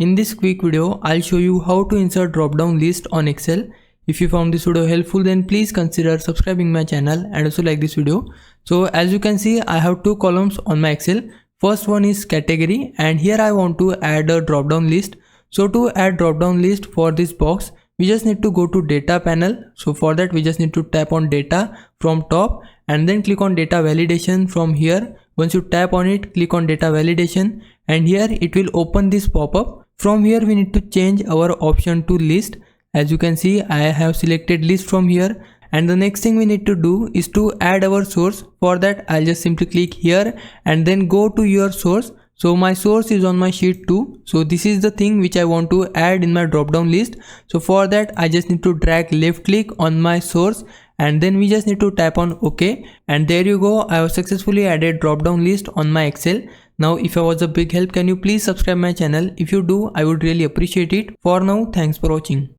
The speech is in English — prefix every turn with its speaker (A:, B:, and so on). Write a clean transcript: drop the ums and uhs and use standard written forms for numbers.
A: In this quick video, I'll show you how to insert drop-down list on Excel. If you found this video helpful, then please consider subscribing my channel and also like this video. So as you can see, I have two columns on my Excel. First one is category, and here I want to add a drop-down list. So to add drop-down list for this box, we just need to go to data panel. So for that, we just need to tap on data from top and then click on data validation from here. Once you tap on it, click on data validation, and here it will open this pop-up. From here we need to change our option to list. As you can see, I have selected list from here, and the next thing we need to do is to add our source. For that, I'll just simply click here and then go to your source. So my source is on my sheet 2. So this is the thing which I want to add in my drop down list. So for that, I just need to drag left click on my source, and then we just need to tap on OK, and there you go. I have successfully added drop down list on my Excel. Now if I was a big help, can you please subscribe my channel? If you do, I would really appreciate it. For now, thanks for watching.